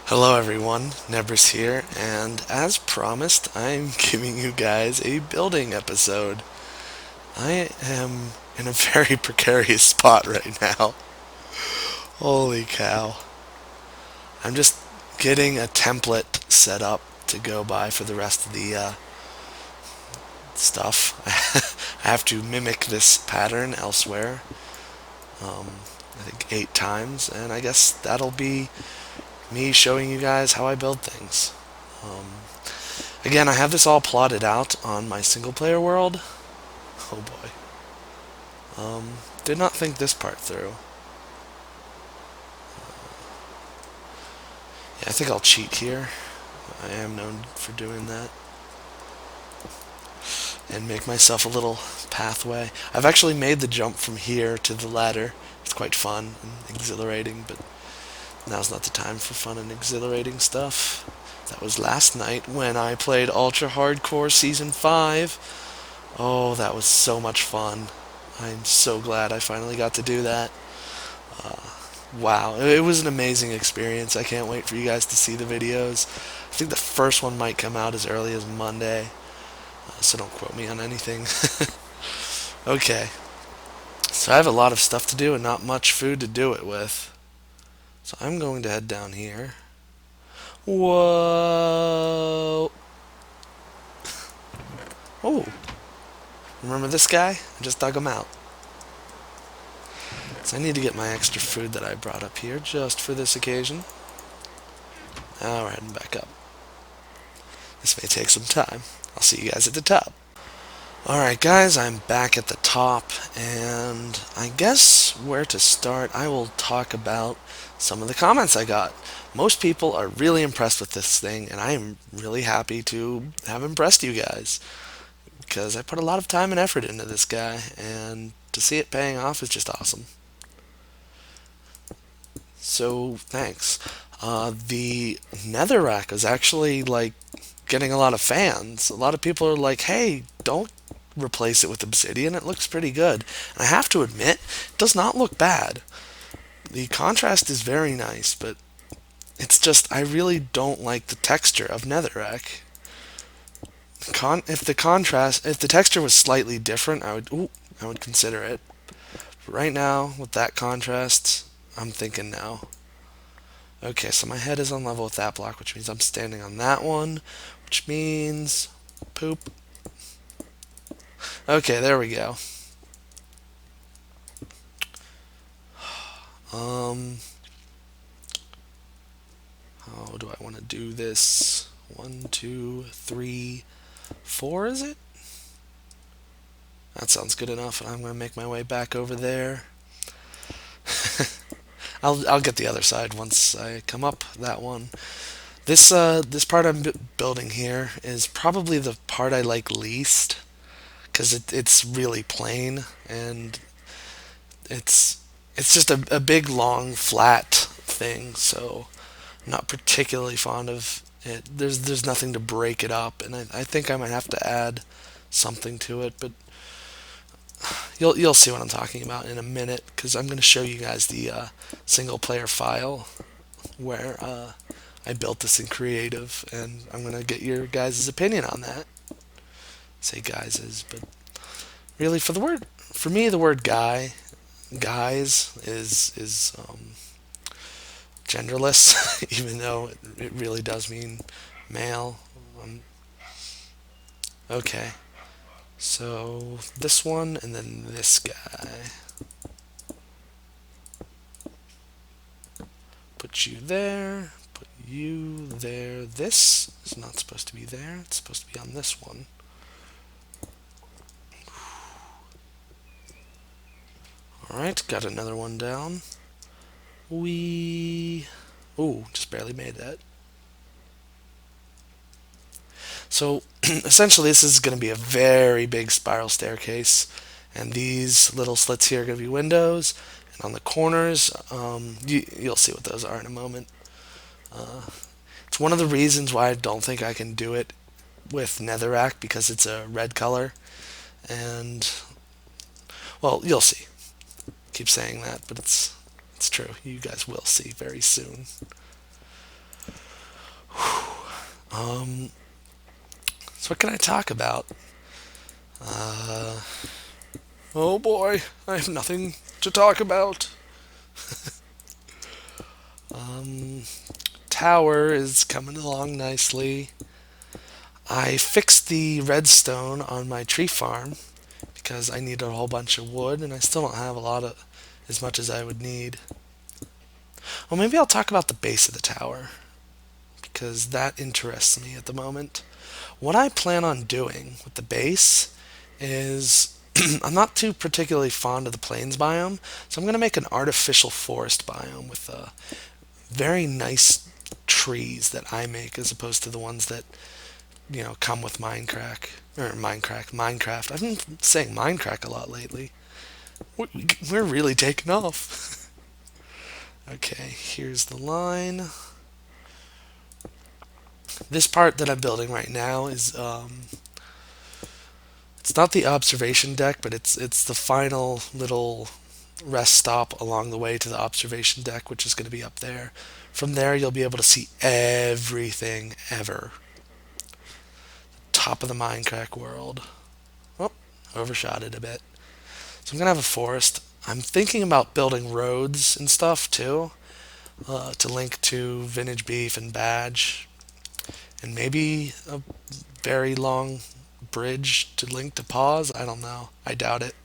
Hello everyone, Nebris here, and as promised, I'm giving you guys a building episode. I am in a very precarious spot right now. Holy cow. I'm just getting a template set up to go by for the rest of the stuff. I have to mimic this pattern elsewhere, I think 8 times, and I guess that'll be me showing you guys how I build things. Again, I have this all plotted out on my single player world. Oh boy. Did not think this part through. Yeah, I think I'll cheat here. I am known for doing that. And make myself a little pathway. I've actually made the jump from here to the ladder. It's quite fun and exhilarating, but now's not the time for fun and exhilarating stuff. That was last night when I played Ultra Hardcore Season 5. Oh, that was so much fun. I'm so glad I finally got to do that. Wow, it was an amazing experience. I can't wait for you guys to see the videos. I think the first one might come out as early as Monday, so don't quote me on anything. Okay, so I have a lot of stuff to do and not much food to do it with. So I'm going to head down here. Whoa! Oh, remember this guy? I just dug him out. So I need to get my extra food that I brought up here just for this occasion. Now we're heading back up. This may take some time. I'll see you guys at the top. Alright guys, I'm back at the top, and I guess where to start, I will talk about some of the comments I got. Most people are really impressed with this thing, and I am really happy to have impressed you guys, because I put a lot of time and effort into this guy, and to see it paying off is just awesome. So, thanks. The netherrack is actually, getting a lot of fans. A lot of people are like, hey, don't replace it with obsidian. It looks pretty good. And I have to admit, it does not look bad. The contrast is very nice, but it's just, I really don't like the texture of netherrack. If the texture was slightly different, I would consider it. But right now, with that contrast, I'm thinking no. Okay, so my head is on level with that block, which means I'm standing on that one, which means poop. Okay, there we go. How do I want to do this? 1, 2, 3, 4, is it? That sounds good enough, and I'm going to make my way back over there. I'll get the other side once I come up that one. This part I'm building here is probably the part I like least, because it's really plain, and it's just a big long flat thing, so I'm not particularly fond of it. There's nothing to break it up, and I think I might have to add something to it, but you'll see what I'm talking about in a minute, because I'm going to show you guys the single player file where I built this in creative, and I'm going to get your guys' opinion on that. Say guys' but really for me the word guys is genderless, even though it really does mean male. Okay, so this one and then this guy. Put you there, put you there. This is not supposed to be there, it's supposed to be on this one. Alright, got another one down. Ooh, just barely made that. So, essentially, this is going to be a very big spiral staircase, and these little slits here are going to be windows, and on the corners, you'll see what those are in a moment. It's one of the reasons why I don't think I can do it with netherrack, because it's a red color, and, well, you'll see. Keep saying that, but it's true. You guys will see very soon. So what can I talk about? Uh, oh boy, I have nothing to talk about. Um, Tower is coming along nicely. I fixed the redstone on my tree farm because I need a whole bunch of wood, and I still don't have a lot of as much as I would need. Well, maybe I'll talk about the base of the tower because that interests me at the moment. What I plan on doing with the base is I'm not too particularly fond of the plains biome, so I'm going to make an artificial forest biome with very nice trees that I make as opposed to the ones that come with Minecraft. I've been saying Mindcrack a lot lately. We're really taking off. Okay, here's the line. This part that I'm building right now is it's not the observation deck, but it's the final little rest stop along the way to the observation deck, which is going to be up there. From there, you'll be able to see everything ever. Top of the Minecraft world. Oh, overshot it a bit. So I'm going to have a forest. I'm thinking about building roads and stuff too, to link to Vintage Beef and Badge, and maybe a very long bridge to link to Pause. I don't know. I doubt it.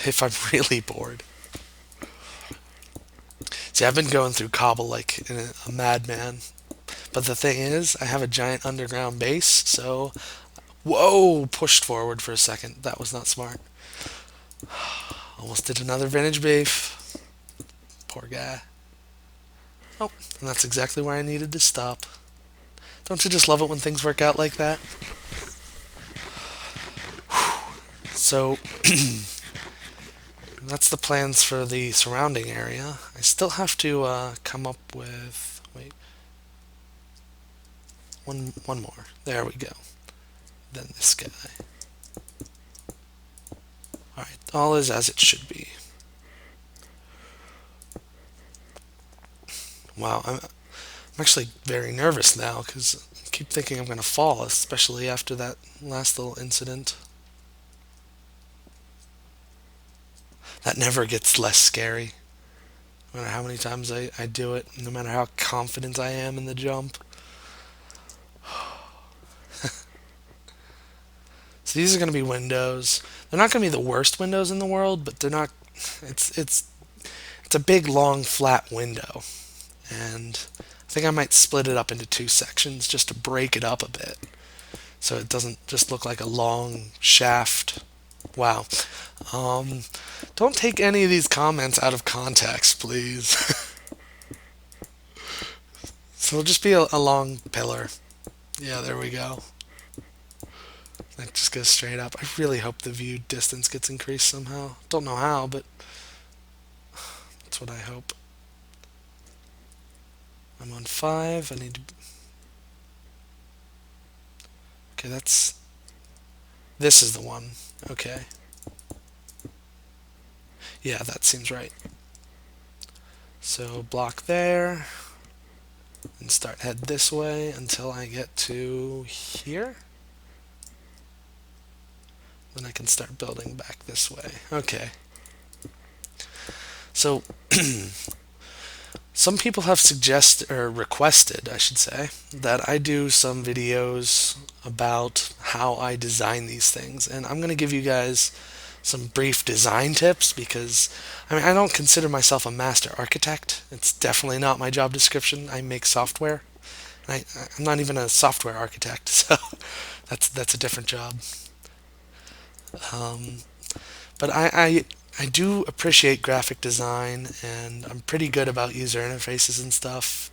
If I'm really bored. See, I've been going through cobble like a madman. But the thing is, I have a giant underground base, so... Whoa! Pushed forward for a second. That was not smart. Almost did another vintage beef. Poor guy. Oh, and that's exactly where I needed to stop. Don't you just love it when things work out like that? So, that's the plans for the surrounding area. I still have to come up with... Wait. One more. There we go. Then this guy. Alright, all is as it should be. Wow, I'm actually very nervous now because I keep thinking I'm going to fall, especially after that last little incident. That never gets less scary. No matter how many times I do it, no matter how confident I am in the jump. So these are going to be windows. They're not going to be the worst windows in the world, but they're not... It's a big, long, flat window. And I think I might split it up into two sections just to break it up a bit. So it doesn't just look like a long shaft. Wow. Don't take any of these comments out of context, please. So it'll just be a long pillar. Yeah, there we go. That just goes straight up. I really hope the view distance gets increased somehow. Don't know how, but that's what I hope. I'm on 5. I need to... Okay, that's... This is the one. Okay. Yeah, that seems right. So block there. And start head this way until I get to here. Then I can start building back this way. Okay. So, some people have requested, I should say, that I do some videos about how I design these things. And I'm going to give you guys some brief design tips because, I don't consider myself a master architect. It's definitely not my job description. I make software. I'm not even a software architect, so that's a different job. But I do appreciate graphic design, and I'm pretty good about user interfaces and stuff.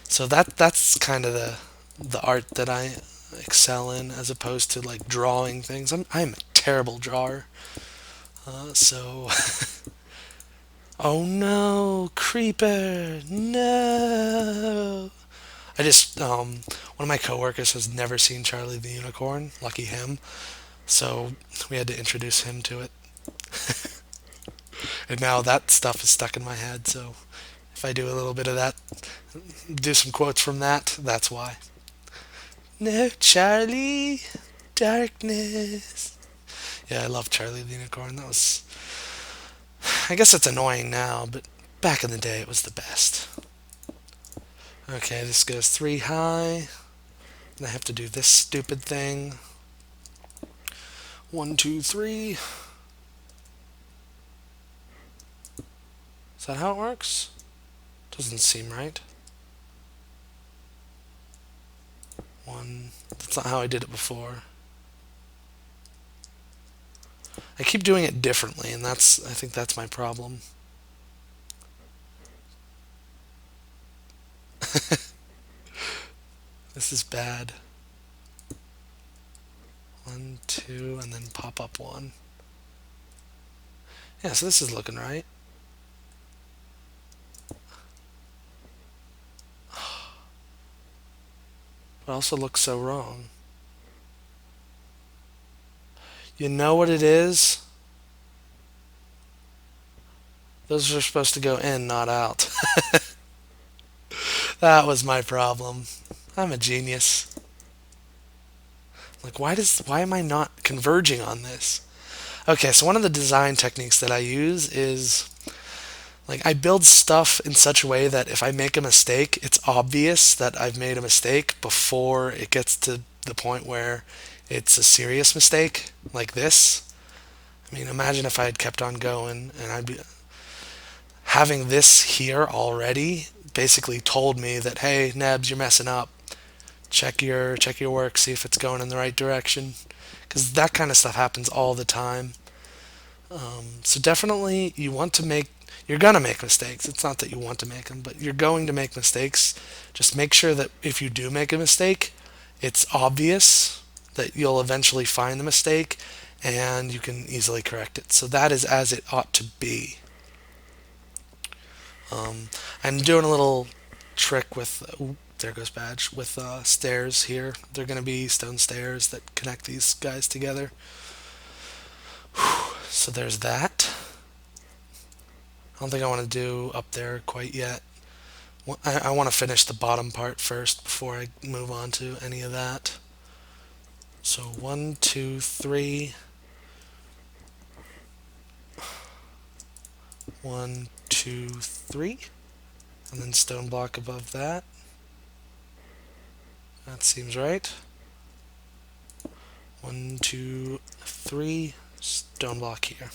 So that's kind of the art that I excel in, as opposed to like drawing things. I'm a terrible drawer. So oh no, creeper! No. I just one of my coworkers has never seen Charlie the Unicorn. Lucky him. So we had to introduce him to it. And now that stuff is stuck in my head, so if I do a little bit of that, do some quotes from that, that's why. No, Charlie, darkness. Yeah, I love Charlie the Unicorn. That was. I guess it's annoying now, but back in the day it was the best. Okay, this goes 3 high. And I have to do this stupid thing. 1, 2, 3. Is that how it works? Doesn't seem right. 1. That's not how I did it before. I keep doing it differently, and I think that's my problem. This is bad. 1, 2, and then pop up 1. Yeah, so this is looking right. But also looks so wrong. You know what it is? Those are supposed to go in, not out. That was my problem. I'm a genius. Like, why am I not converging on this? Okay, so one of the design techniques that I use is like I build stuff in such a way that if I make a mistake, it's obvious that I've made a mistake before it gets to the point where it's a serious mistake, like this. I mean, imagine if I had kept on going and I'd be having this here already basically told me that, hey, Nebs, you're messing up. Check your work, see if it's going in the right direction, because that kind of stuff happens all the time. So definitely, you're gonna make mistakes. It's not that you want to make them, but you're going to make mistakes. Just make sure that if you do make a mistake, it's obvious that you'll eventually find the mistake and you can easily correct it. So that is as it ought to be. I'm doing a little trick with, there goes badge, with stairs here. They're going to be stone stairs that connect these guys together. So there's that. I don't think I want to do up there quite yet. I want to finish the bottom part first before I move on to any of that. So 1, 2, 3. 1, 2, 3. And then stone block above that. That seems right. 1, 2, 3. Stone block here.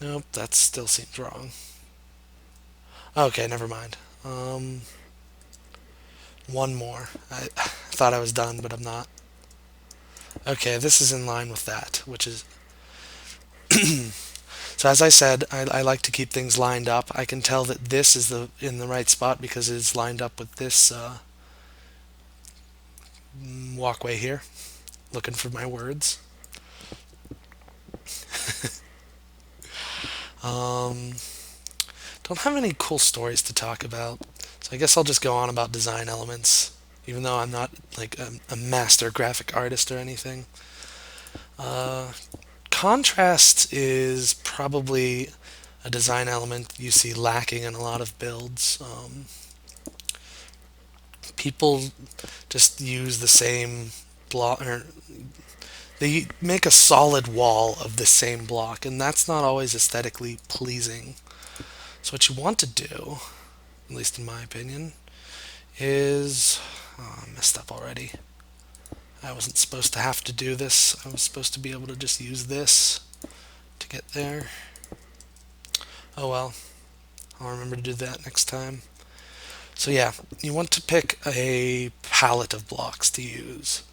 Nope, that still seems wrong. Okay, never mind. One more. I thought I was done, but I'm not. Okay, this is in line with that, which is... So as I said, I like to keep things lined up. I can tell that this is in the right spot because it's lined up with this walkway here. Looking for my words. Don't have any cool stories to talk about, so I guess I'll just go on about design elements, even though I'm not like a master graphic artist or anything. Contrast is probably a design element you see lacking in a lot of builds. People just use the same block, or they make a solid wall of the same block, and that's not always aesthetically pleasing. So what you want to do, at least in my opinion, is... Oh, I messed up already. I wasn't supposed to have to do this. I was supposed to be able to just use this to get there. Oh well. I'll remember to do that next time. So yeah, you want to pick a palette of blocks to use.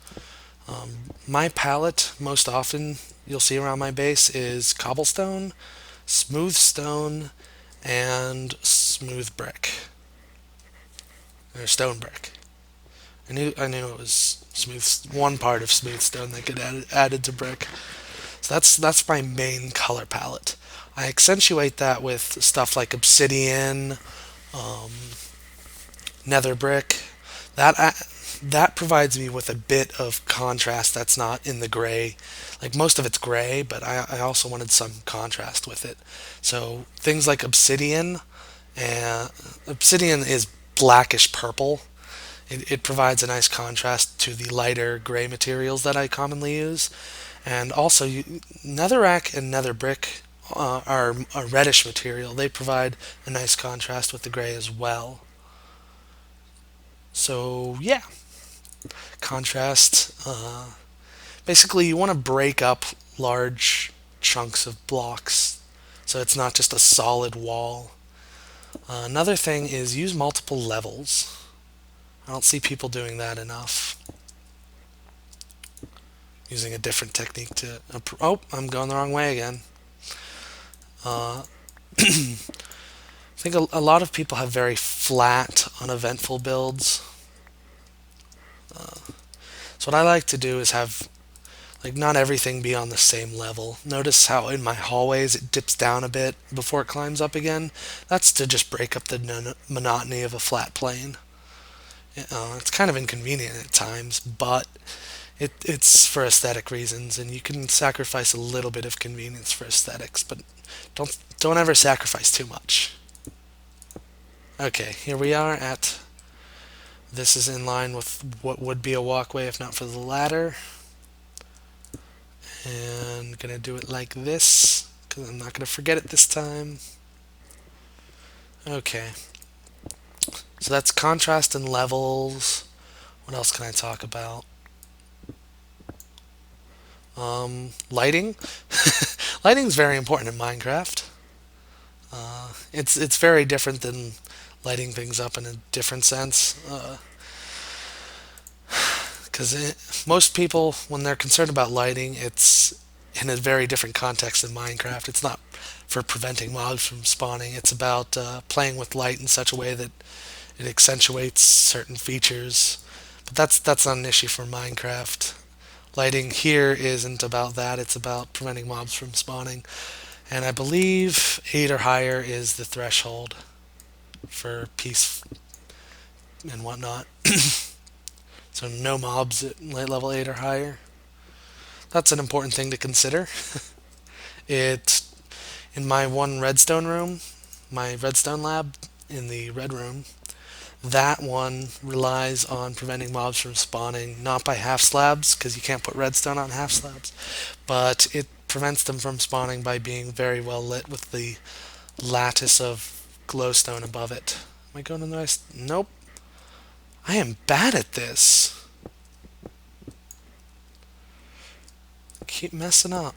My palette, most often, you'll see around my base, is cobblestone, smooth stone, and smooth brick. Or stone brick. I knew it was smooth, one part of smooth stone that could added to brick. So that's my main color palette. I accentuate that with stuff like obsidian, nether brick. That provides me with a bit of contrast that's not in the gray. Like most of it's gray, but I also wanted some contrast with it. So things like obsidian, and obsidian is blackish purple. It provides a nice contrast to the lighter gray materials that I commonly use. And also, netherrack and nether brick are a reddish material. They provide a nice contrast with the gray as well. So, yeah, contrast. Basically, you want to break up large chunks of blocks so it's not just a solid wall. Another thing is use multiple levels. I don't see people doing that enough. Using a different technique to... Oh, I'm going the wrong way again. I think a lot of people have very flat, uneventful builds. So what I like to do is have like not everything be on the same level. Notice how in my hallways it dips down a bit before it climbs up again. That's to just break up the monotony of a flat plane. It's kind of inconvenient at times, but it's for aesthetic reasons, and you can sacrifice a little bit of convenience for aesthetics, but don't ever sacrifice too much. Okay, here we are at... This is in line with what would be a walkway if not for the ladder. And gonna do it like this, because I'm not gonna forget it this time. Okay. So that's contrast and levels. What else can I talk about? Lighting. Lighting is very important in Minecraft. It's very different than lighting things up in a different sense. Because most people, when they're concerned about lighting, it's in a very different context than Minecraft. It's not for preventing mobs from spawning. It's about playing with light in such a way that it accentuates certain features. But that's not an issue for Minecraft. Lighting here isn't about that. It's about preventing mobs from spawning. And I believe 8 or higher is the threshold for peace and whatnot. So no mobs at light level 8 or higher. That's an important thing to consider. It in my one redstone room, my redstone lab in the red room, that one relies on preventing mobs from spawning, not by half slabs, because you can't put redstone on half slabs, but it prevents them from spawning by being very well lit with the lattice of glowstone above it. Am I going in the right... Nope. I am bad at this. Keep messing up.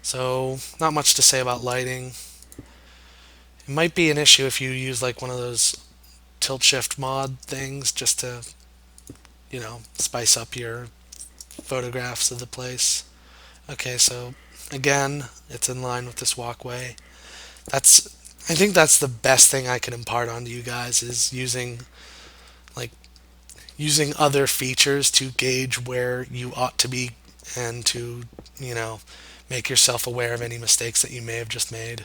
So, not much to say about lighting. It might be an issue if you use like one of those tilt shift mod things just to, spice up your photographs of the place. Okay, so again, it's in line with this walkway. I think that's the best thing I can impart onto you guys is using other features to gauge where you ought to be and to, make yourself aware of any mistakes that you may have just made.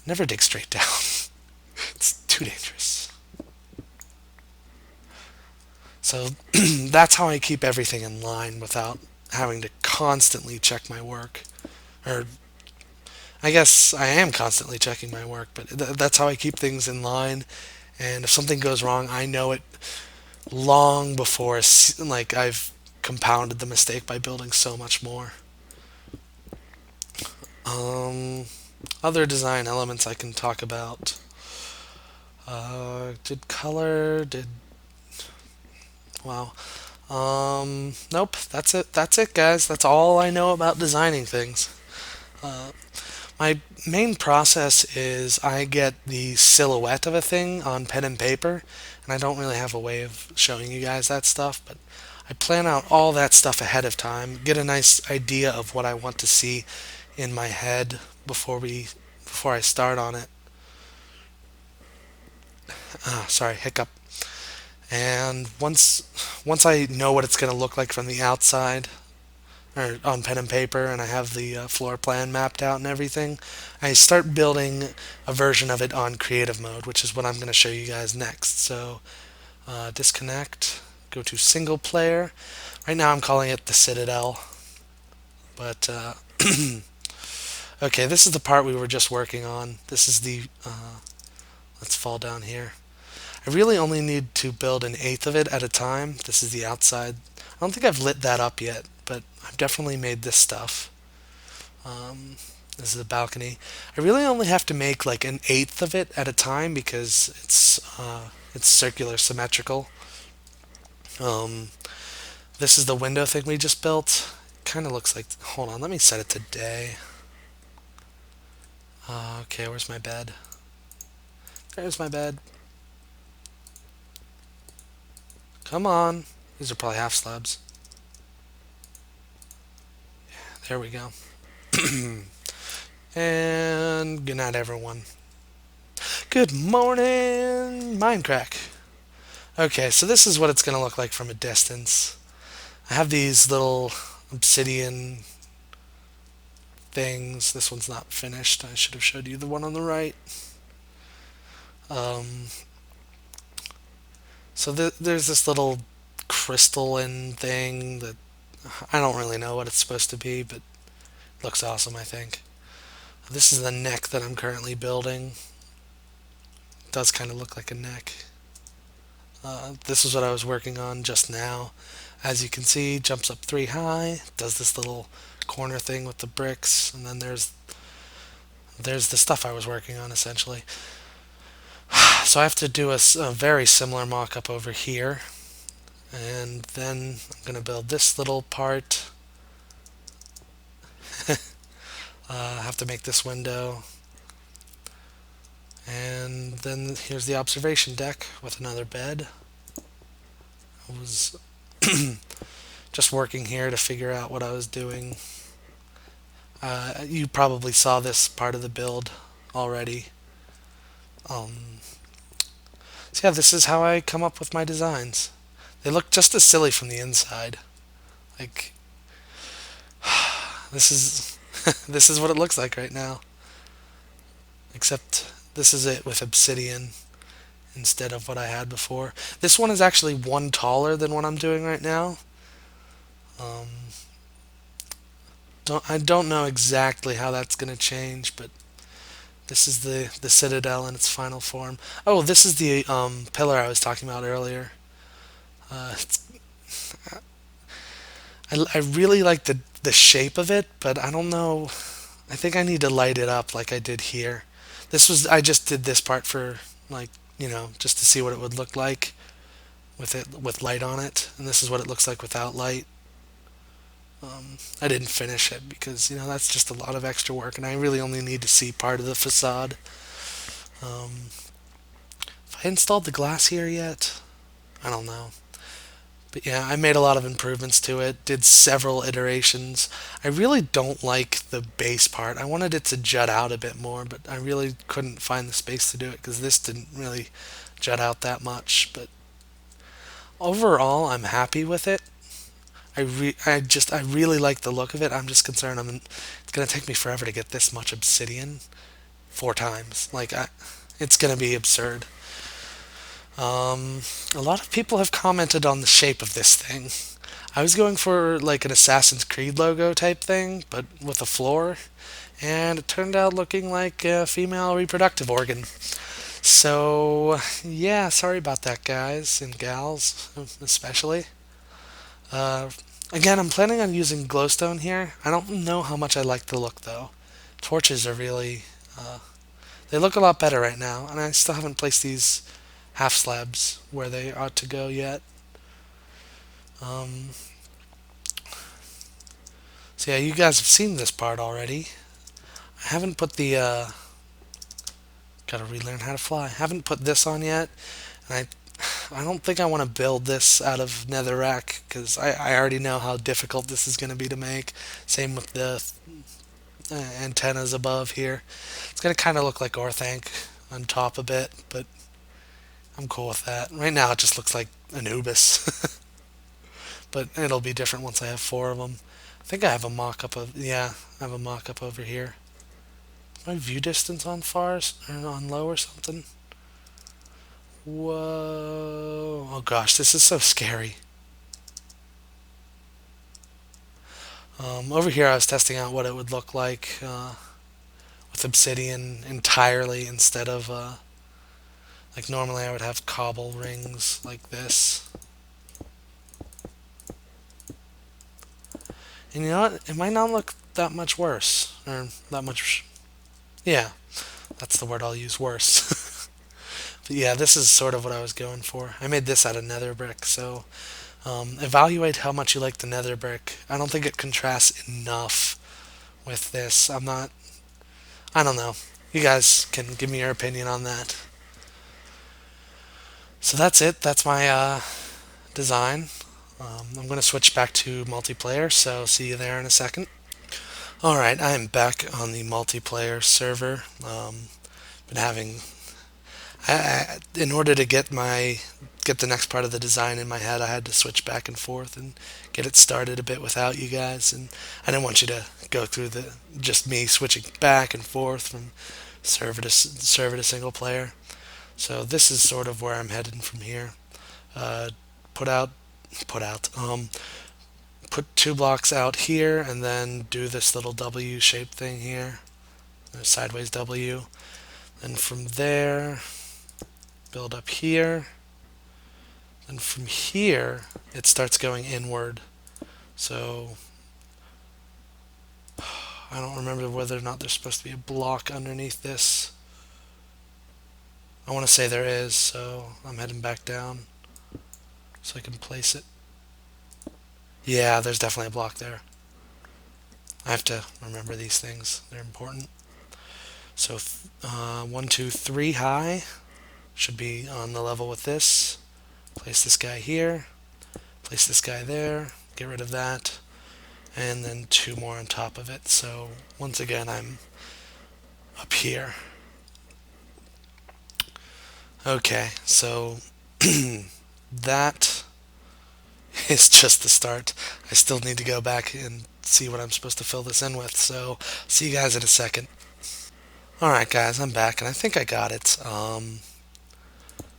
Never dig straight down. It's too dangerous. So that's how I keep everything in line without having to constantly check my work. Or I guess I am constantly checking my work, but that's how I keep things in line. And if something goes wrong, I know it long before I've compounded the mistake by building so much more. Other design elements I can talk about. Did color, wow. Nope, that's it guys. That's all I know about designing things. My main process is I get the silhouette of a thing on pen and paper, and I don't really have a way of showing you guys that stuff, but I plan out all that stuff ahead of time, get a nice idea of what I want to see in my head before I start on it. Sorry, hiccup. And once I know what it's going to look like from the outside, or on pen and paper, and I have the floor plan mapped out and everything, I start building a version of it on creative mode, which is what I'm going to show you guys next. So disconnect, go to single player. Right now I'm calling it the Citadel, but Okay, this is the part we were just working on. This is the, let's fall down here. I really only need to build an eighth of it at a time. This is the outside. I don't think I've lit that up yet, but I've definitely made this stuff. This is a balcony. I really only have to make like an eighth of it at a time because it's circular, symmetrical. Um, this is the window thing we just built. Kind of looks like. Hold on, let me set it to day. Okay, where's my bed? There's my bed. Come on. These are probably half slabs. There we go. And good night, everyone. Good morning, Mindcrack. Okay, so this is what it's going to look like from a distance. I have these little obsidian things. This one's not finished. I should have showed you the one on the right. Um, so there's this little crystalline thing that I don't really know what it's supposed to be, but it looks awesome, I think. This is the neck that I'm currently building. It does kind of look like a neck. This is what I was working on just now. As you can see, jumps up 3 high, does this little corner thing with the bricks, and then there's the stuff I was working on essentially. So I have to do a very similar mock-up over here, and then I'm going to build this little part. I have to make this window, and then here's the observation deck with another bed. I was just working here to figure out what I was doing. You probably saw this part of the build already. So yeah, this is how I come up with my designs. They look just as silly from the inside. Like this is this is what it looks like right now. Except this is it with obsidian instead of what I had before. This one is actually one taller than what I'm doing right now. I don't know exactly how that's going to change, but this is the Citadel in its final form. Oh, this is the pillar I was talking about earlier. Uh, it's, I really like the shape of it, but I don't know. I think I need to light it up like I did here. I just did this part for like just to see what it would look like with light on it, and this is what it looks like without light. I didn't finish it because that's just a lot of extra work, and I really only need to see part of the facade. Have I installed the glass here yet? I don't know. But yeah, I made a lot of improvements to it, did several iterations. I really don't like the base part. I wanted it to jut out a bit more, but I really couldn't find the space to do it because this didn't really jut out that much. But overall, I'm happy with it. I really like the look of it. I'm just concerned it's gonna take me forever to get this much obsidian 4 times. It's gonna be absurd. A lot of people have commented on the shape of this thing. I was going for like an Assassin's Creed logo type thing, but with a floor, and it turned out looking like a female reproductive organ. So, yeah, sorry about that, guys and gals, especially. Uh, Again, I'm planning on using glowstone here. I don't know how much I like the look, though. Torches are really... they look a lot better right now, and I still haven't placed these half slabs where they ought to go yet. Um, so yeah, you guys have seen this part already. I haven't put the... gotta relearn how to fly. I haven't put this on yet, and I don't think I want to build this out of netherrack because I already know how difficult this is going to be to make. Same with the antennas above here. It's going to kind of look like Orthanc on top a bit, but I'm cool with that. Right now it just looks like Anubis, but it'll be different once I have 4 of them. I think I have a mock-up of, yeah, I have a mock-up over here. Is my view distance on far or on low or something? Whoa. Oh gosh, this is so scary. Over here I was testing out what it would look like. with obsidian entirely instead of like normally I would have cobble rings like this. And you know what? It might not look that much worse. Or that much. Yeah, that's the word I'll use, worse. But yeah, this is sort of what I was going for. I made this out of nether brick, so evaluate how much you like the nether brick. I don't think it contrasts enough with this. I don't know. You guys can give me your opinion on that. So that's it. That's my design. I'm going to switch back to multiplayer, so see you there in a second. Alright, I am back on the multiplayer server. Been having... in order to get the next part of the design in my head, I had to switch back and forth and get it started a bit without you guys. And I didn't want you to go through just me switching back and forth from server to single player. So this is sort of where I'm heading from here. Put out, put out. Put 2 blocks out here, and then do this little W-shaped thing here, a sideways W. And from there, build up here. And from here, it starts going inward. So I don't remember whether or not there's supposed to be a block underneath this. I want to say there is, so I'm heading back down so I can place it. Yeah, there's definitely a block there. I have to remember these things. They're important. So 1, 2, 3 high should be on the level with this. Place this guy here. Place this guy there. Get rid of that. And then 2 more on top of it. So once again, I'm up here. Okay, so that is just the start. I still need to go back and see what I'm supposed to fill this in with. So see you guys in a second. Alright guys, I'm back and I think I got it. I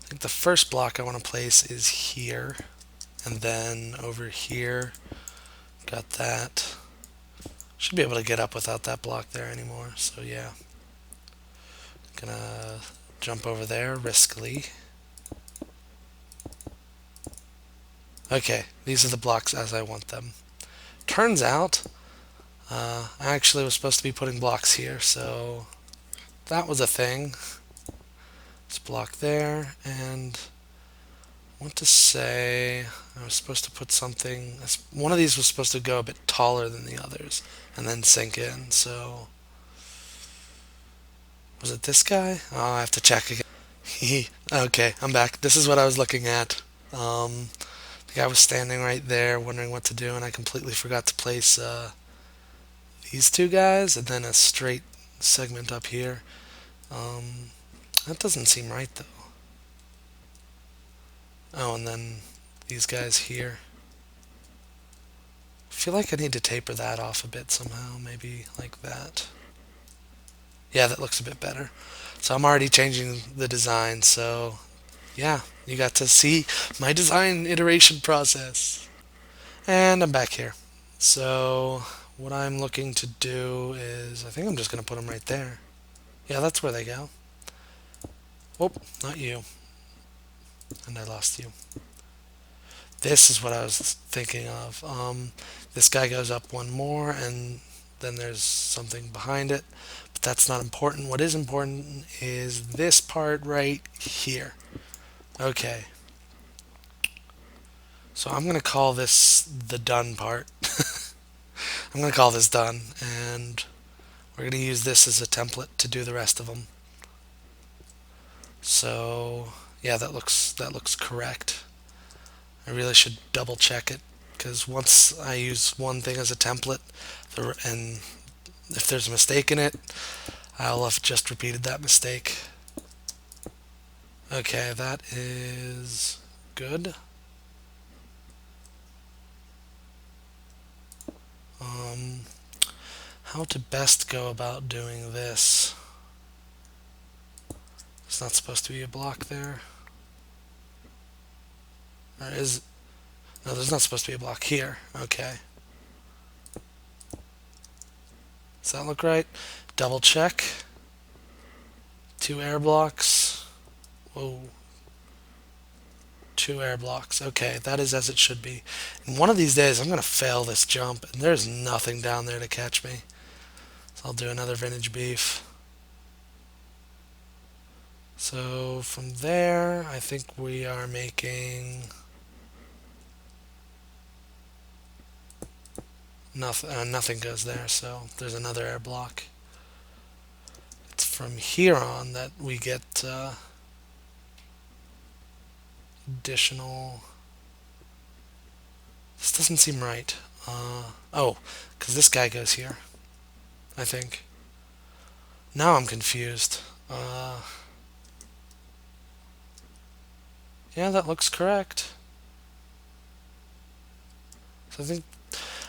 think the first block I want to place is here. And then over here, got that. Should be able to get up without that block there anymore. So yeah. Gonna jump over there riskily. Okay, these are the blocks as I want them. Turns out, I actually was supposed to be putting blocks here, so that was a thing. This block there, and I want to say I was supposed to put something. One of these was supposed to go a bit taller than the others, and then sink in. So was it this guy? Oh, I have to check again. Okay, I'm back. This is what I was looking at. The guy was standing right there, wondering what to do, and I completely forgot to place these 2 guys, and then a straight segment up here. That doesn't seem right, though. Oh, and then these guys here. I feel like I need to taper that off a bit somehow, maybe like that. Yeah, that looks a bit better. So I'm already changing the design, so yeah, you got to see my design iteration process. And I'm back here. So what I'm looking to do is, I think I'm just going to put them right there. Yeah, that's where they go. Oh, not you. And I lost you. This is what I was thinking of. This guy goes up 1 more, and then there's something behind it. But that's not important. What is important is this part right here. Okay. So I'm going to call this the done part. I'm going to call this done, and we're going to use this as a template to do the rest of them. So yeah, that looks correct. I really should double check it, because once I use one thing as a template, and if there's a mistake in it, I'll have just repeated that mistake. Okay, that is good. How to best go about doing this? There's not supposed to be a block there. Or is... No, there's not supposed to be a block here. Okay. Does that look right? Double check. 2 air blocks. Whoa. 2 air blocks. Okay, that is as it should be. And one of these days, I'm going to fail this jump, and there's nothing down there to catch me. So I'll do another vintage beef. So from there, I think we are making nothing. Nothing goes there, so there's another air block. It's from here on that we get additional. This doesn't seem right. Oh, because this guy goes here, I think. Now I'm confused. Yeah, that looks correct. So I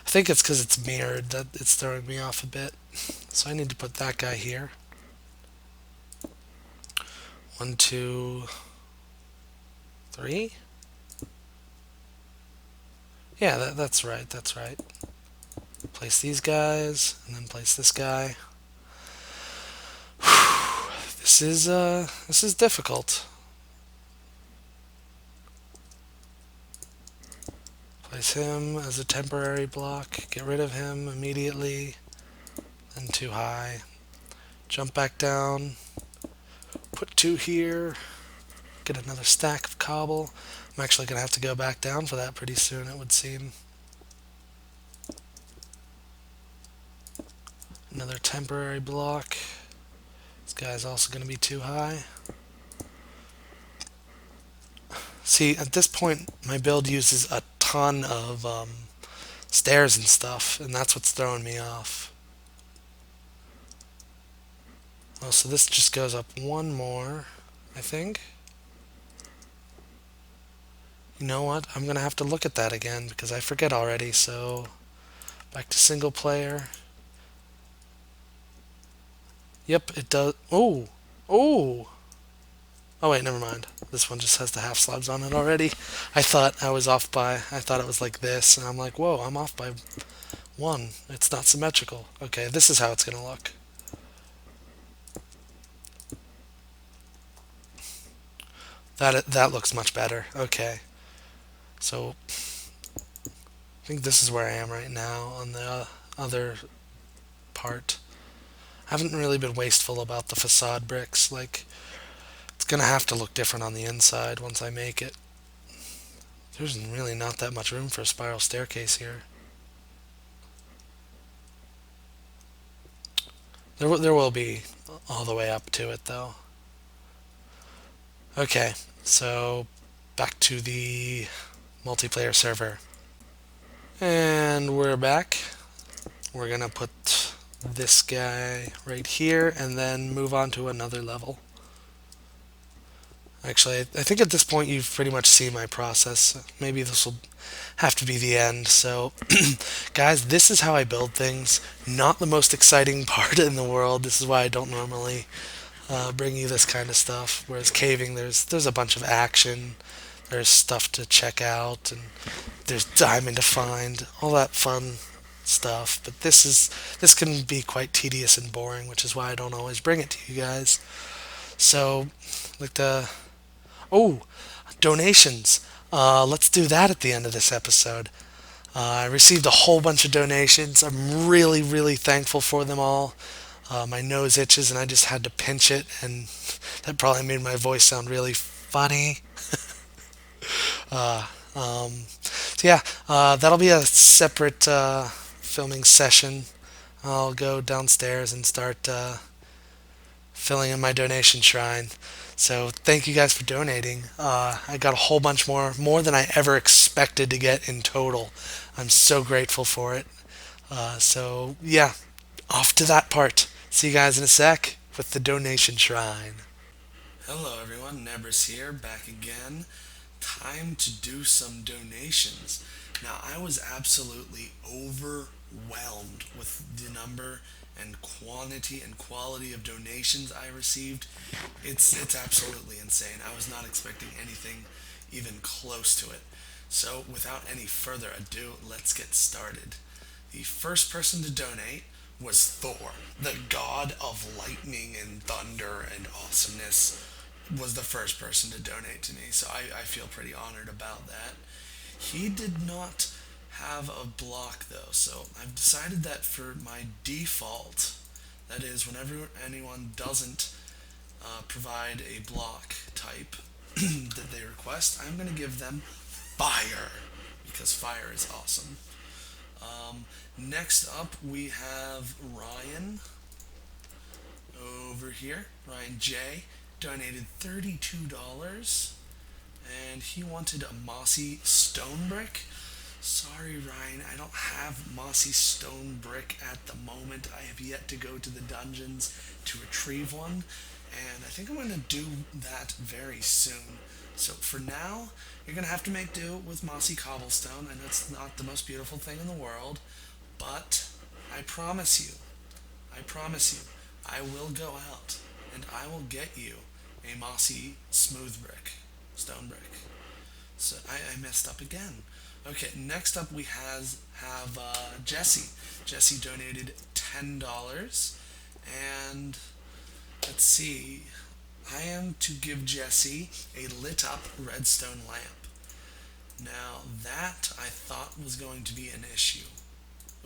think it's because it's mirrored that it's throwing me off a bit. So I need to put that guy here. 1, 2, 3. Yeah, that's right. That's right. Place these guys, and then place this guy. This is difficult. Place him as a temporary block. Get rid of him immediately. Then 2 high. Jump back down. Put 2 here. Get another stack of cobble. I'm actually going to have to go back down for that pretty soon, it would seem. Another temporary block. This guy's also going to be 2 high. See, at this point, my build uses a ton of stairs and stuff, and that's what's throwing me off. Oh, so this just goes up 1 more, I think. You know what? I'm going to have to look at that again because I forget already, so back to single player. Yep, it does. Oh! Oh! Oh wait, never mind. This one just has the half slabs on it already. I thought I was off by... I thought it was like this, and I'm like, whoa, I'm off by 1. It's not symmetrical. Okay, this is how it's going to look. That looks much better. Okay. So, I think this is where I am right now on the other part. I haven't really been wasteful about the facade bricks. Like, it's going to have to look different on the inside once I make it. There's really not that much room for a spiral staircase here. There will be all the way up to it, though. Okay, so back to the multiplayer server. And we're back. We're going to put this guy right here and then move on to another level. Actually, I think at this point you've pretty much seen my process. Maybe this will have to be the end. So, guys, this is how I build things. Not the most exciting part in the world. This is why I don't normally bring you this kind of stuff. Whereas caving, there's a bunch of action. There's stuff to check out, and there's diamond to find. All that fun stuff. But this can be quite tedious and boring, which is why I don't always bring it to you guys. So, like donations. Let's do that at the end of this episode. I received a whole bunch of donations. I'm really, really thankful for them all. My nose itches and I just had to pinch it, and that probably made my voice sound really funny. So yeah, that'll be a separate filming session. I'll go downstairs and start filling in my donation shrine. So thank you guys for donating. I got a whole bunch more than I ever expected to get in total. I'm so grateful for it. So yeah, off to that part. See you guys in a sec with the donation shrine. Hello everyone, Nebris here, back again. Time to do some donations. Now, I was absolutely overwhelmed with the number and quantity and quality of donations I received. It's absolutely insane. I was not expecting anything even close to it. So, without any further ado, let's get started. The first person to donate was Thor, the god of lightning and thunder and awesomeness, was the first person to donate to me. So I feel pretty honored about that. He did not have a block though, so I've decided that for my default, that is, whenever anyone doesn't provide a block type that they request, I'm going to give them fire because fire is awesome. Next up, we have Ryan over here. Ryan J donated $32 and he wanted a mossy stone brick. Sorry, Ryan, I don't have mossy stone brick at the moment. I have yet to go to the dungeons to retrieve one, and I think I'm going to do that very soon. So for now, you're going to have to make do with mossy cobblestone. I know it's not the most beautiful thing in the world, but I promise you, I will go out and I will get you a mossy smooth brick, stone brick. So I messed up again. Okay, next up we have Jesse. Jesse donated $10, and let's see. I am to give Jesse a lit up redstone lamp. Now that I thought was going to be an issue.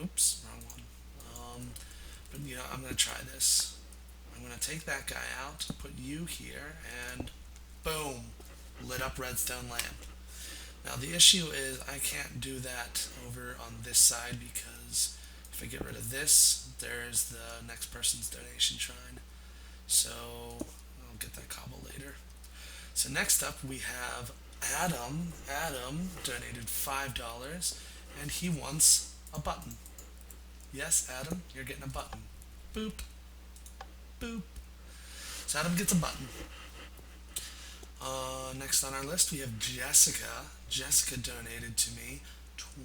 Oops, wrong one. But I'm gonna try this. I'm gonna take that guy out, put you here, and boom, lit up redstone lamp. Now the issue is I can't do that over on this side because if I get rid of this, there's the next person's donation shrine. So I'll get that cobble later. So next up we have Adam. Adam donated $5 and he wants a button. Yes, Adam, you're getting a button. Boop. Boop. So Adam gets a button. Next on our list, we have Jessica. Jessica donated to me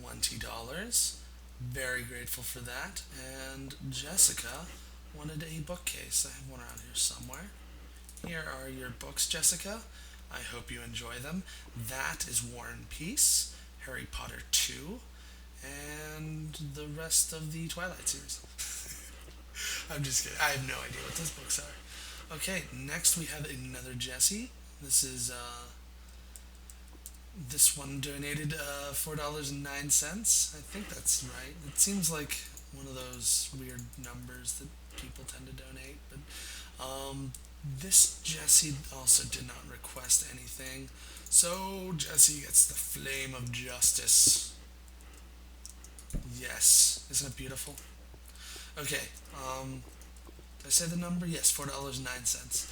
$20. Very grateful for that. And Jessica wanted a bookcase. I have one around here somewhere. Here are your books, Jessica. I hope you enjoy them. That is War and Peace, Harry Potter 2, and the rest of the Twilight series. I'm just kidding. I have no idea what those books are. Okay, next we have another Jesse. This one donated $4.09. I think that's right. It seems like one of those weird numbers that people tend to donate. But this Jesse also did not request anything. So Jesse gets the Flame of Justice. Yes. Isn't it beautiful? Okay. Did I say the number? Yes, $4.09.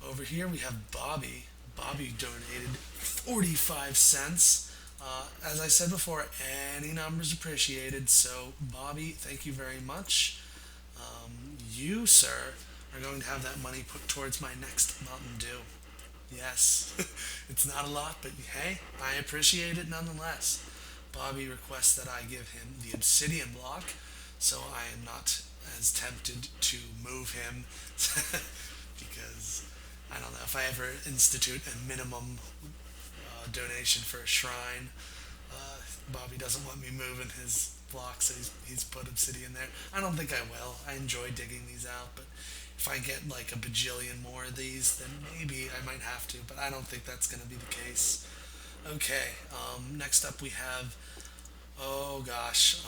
Over here we have Bobby. Bobby donated 45 cents. As I said before, any number's appreciated. So, Bobby, thank you very much. You, sir, are going to have that money put towards my next Mountain Dew. Yes, it's not a lot, but hey, I appreciate it nonetheless. Bobby requests that I give him the obsidian block, so I am not as tempted to move him because I don't know if I ever institute a minimum donation for a shrine. Bobby doesn't want me moving his blocks, so he's put obsidian there. I don't think I will. I enjoy digging these out, but if I get like a bajillion more of these, then maybe I might have to, but I don't think that's going to be the case. Okay, next up we have, oh gosh,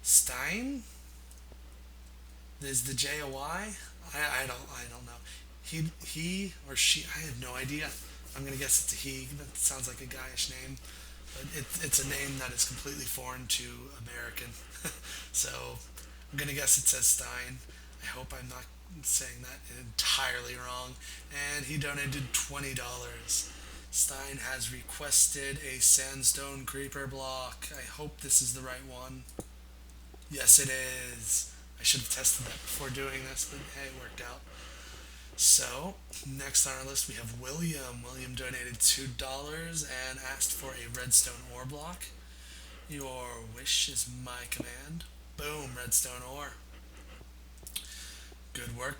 Stein? Is the J a Y? I don't know. He or she, I have no idea. I'm gonna guess it's a he. That sounds like a guyish name, but it's a name that is completely foreign to American. So I'm gonna guess it says Stein. I hope I'm not saying that entirely wrong. And he donated $20. Stein has requested a sandstone creeper block. I hope this is the right one. Yes, it is. I should have tested that before doing this, but hey, it worked out. So, next on our list we have William. William donated $2 and asked for a redstone ore block. Your wish is my command. Boom, redstone ore. Good work,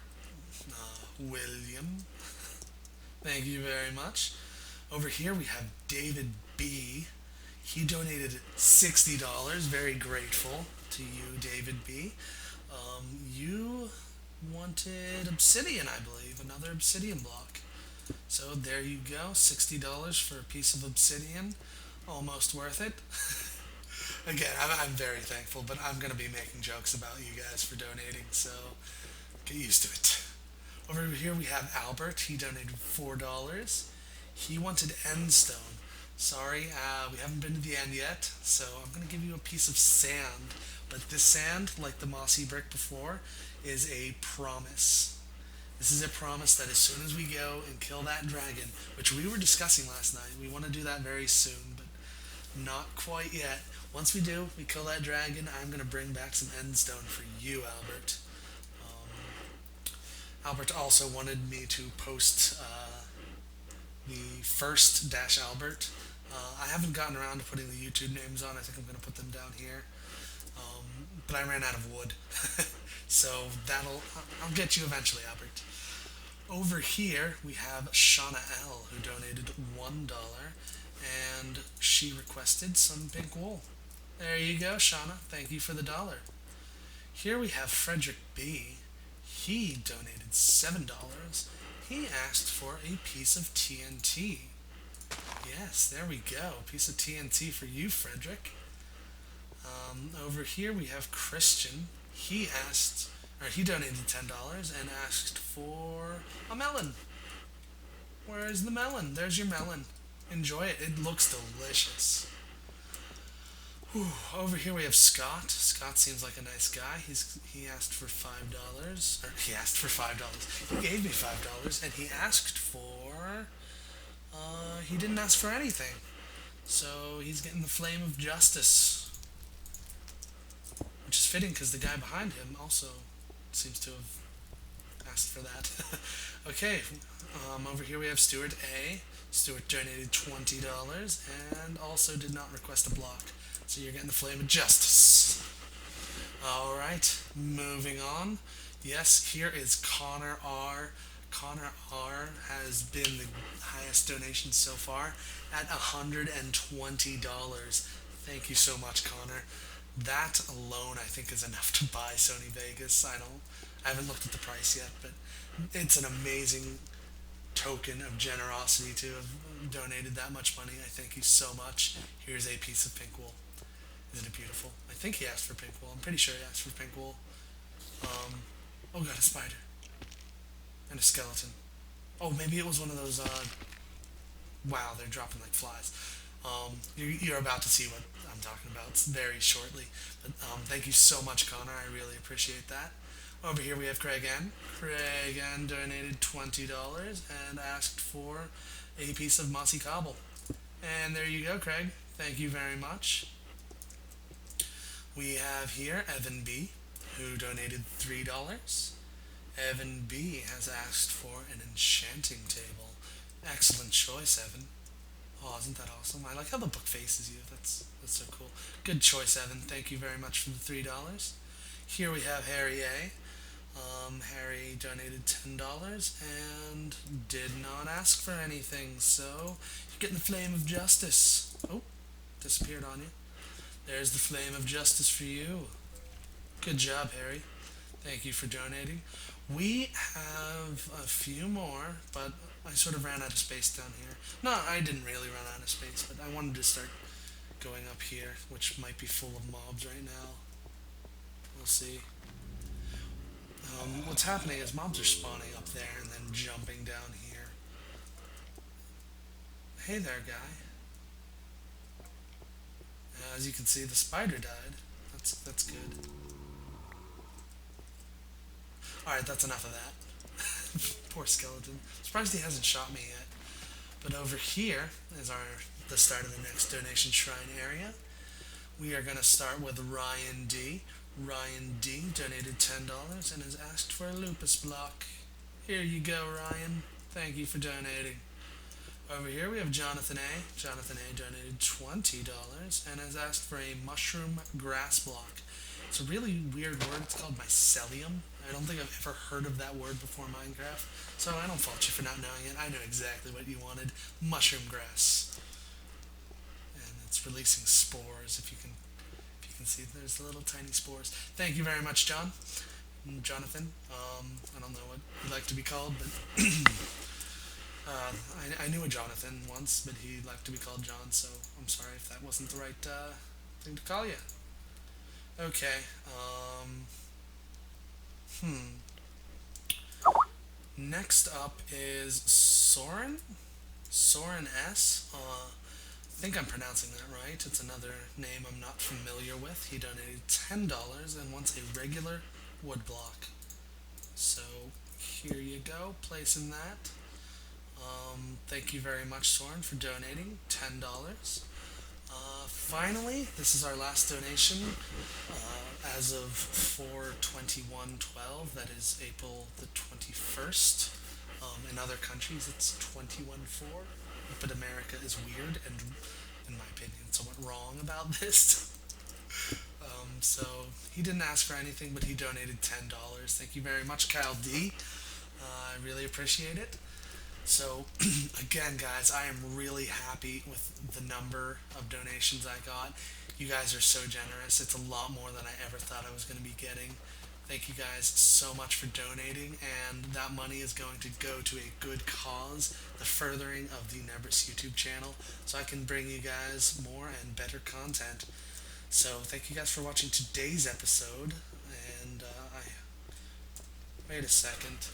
William. Thank you very much. Over here we have David B. He donated $60. Very grateful to you, David B. You wanted obsidian, I believe, another obsidian block. So there you go, $60 for a piece of obsidian. Almost worth it. Again, I'm very thankful, but I'm going to be making jokes about you guys for donating, so get used to it. Over here we have Albert. He donated $4. He wanted endstone. Sorry, we haven't been to the end yet, so I'm going to give you a piece of sand. But this sand, like the mossy brick before, is a promise. This is a promise that as soon as we go and kill that dragon, which we were discussing last night, we want to do that very soon, but not quite yet. Once we do, we kill that dragon, I'm going to bring back some endstone for you, Albert. Albert also wanted me to post the first Dash Albert. I haven't gotten around to putting the YouTube names on. I think I'm going to put them down here. But I ran out of wood. So I'll get you eventually, Albert. Over here, we have Shauna L, who donated $1, and she requested some pink wool. There you go, Shauna. Thank you for the dollar. Here we have Frederick B. He donated $7. He asked for a piece of TNT. Yes, there we go. A piece of TNT for you, Frederick. Over here we have Christian. He donated $10 and asked for a melon. Where is the melon? There's your melon. Enjoy it. It looks delicious. Whew. Over here we have Scott. Scott seems like a nice guy. He asked for $5. Or he asked for $5. He gave me $5, and he asked for. He didn't ask for anything. So he's getting the Flame of Justice, which is fitting because the guy behind him also seems to have asked for that. Okay, over here we have Stuart A. Stuart donated $20 and also did not request a block. So you're getting the Flame of Justice. Alright, moving on. Yes, here is Connor R. Connor R has been the highest donation so far at $120. Thank you so much, Connor. That alone, I think, is enough to buy Sony Vegas. I haven't looked at the price yet, but it's an amazing token of generosity to have donated that much money. I thank you so much. Here's a piece of pink wool. Isn't it beautiful? I think he asked for pink wool. I'm pretty sure he asked for pink wool. Oh god, a spider. And a skeleton. Oh, maybe it was one of those, wow, they're dropping like flies. You're about to see what I'm talking about very shortly. But thank you so much, Connor. I really appreciate that. Over here we have Craig N. Craig N donated $20 and asked for a piece of mossy cobble. And there you go, Craig. Thank you very much. We have here Evan B, who donated $3. Evan B has asked for an enchanting table. Excellent choice, Evan. Oh, isn't that awesome? I like how the book faces you. That's so cool. Good choice, Evan. Thank you very much for the $3. Here we have Harry A. Harry donated $10 and did not ask for anything, so you're getting the Flame of Justice. Oh, disappeared on you. There's the Flame of Justice for you. Good job, Harry. Thank you for donating. We have a few more, but I sort of ran out of space down here. No, I didn't really run out of space, but I wanted to start going up here, which might be full of mobs right now. We'll see. What's happening is mobs are spawning up there and then jumping down here. Hey there, guy. As you can see, the spider died. That's good. Alright, that's enough of that. Poor skeleton. Surprised he hasn't shot me yet. But over here is the start of the next donation shrine area. We are going to start with Ryan D. Ryan D donated $10 and has asked for a lupus block. Here you go, Ryan. Thank you for donating. Over here we have Jonathan A. Jonathan A donated $20 and has asked for a mushroom grass block. It's a really weird word. It's called mycelium. I don't think I've ever heard of that word before Minecraft, so I don't fault you for not knowing it. I know exactly what you wanted. Mushroom grass. And it's releasing spores, if you can can see there's the little tiny spores. Thank you very much, John. Jonathan. I don't know what you like to be called, but I knew a Jonathan once, but he liked to be called John, so I'm sorry if that wasn't the right thing to call you. Okay. Hmm. Next up is Soren. Soren S. I think I'm pronouncing that right. It's another name I'm not familiar with. He donated $10 and wants a regular wood block. So here you go, placing that. Thank you very much, Soren, for donating $10. Finally, this is our last donation as of 4/21/12. That is April the 21st. In other countries, it's 21/4. But America is weird and, in my opinion, somewhat wrong about this. So he didn't ask for anything, but he donated $10. Thank you very much, Kyle D. I really appreciate it. So, again, guys, I am really happy with the number of donations I got. You guys are so generous. It's a lot more than I ever thought I was going to be getting. Thank you guys so much for donating, and that money is going to go to a good cause, the furthering of the Nebris YouTube channel, so I can bring you guys more and better content. So, thank you guys for watching today's episode, and wait a second.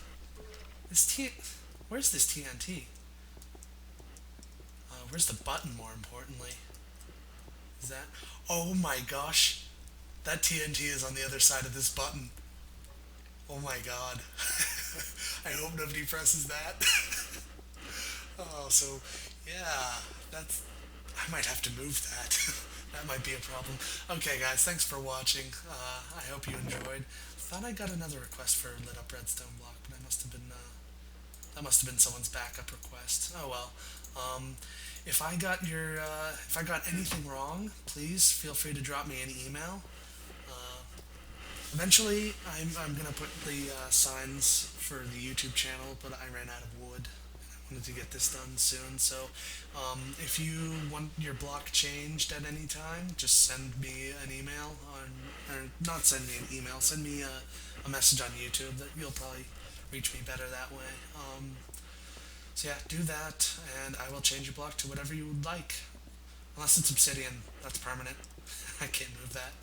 Where's this TNT? Where's the button, more importantly? Is that... Oh my gosh! That TNT is on the other side of this button. Oh my god. I hope nobody presses that. Oh, so, yeah, that's... I might have to move that. That might be a problem. Okay, guys, thanks for watching. I hope you enjoyed. Thought I got another request for lit up redstone block, but that must have been someone's backup request. Oh well. If I got if I got anything wrong, please feel free to drop me an email. Eventually, I'm gonna put the signs for the YouTube channel, but I ran out of wood. I wanted to get this done soon, so if you want your block changed at any time, just send me an email, or not send me an email, send me a message on YouTube. That you'll probably reach me better that way. So yeah, do that, and I will change your block to whatever you would like. Unless it's obsidian, that's permanent. I can't move that.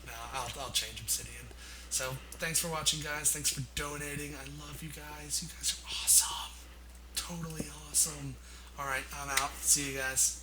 No, I'll change obsidian. So thanks for watching, guys. Thanks for donating. I love you guys. You guys are awesome. Totally awesome. Alright, I'm out. See you guys.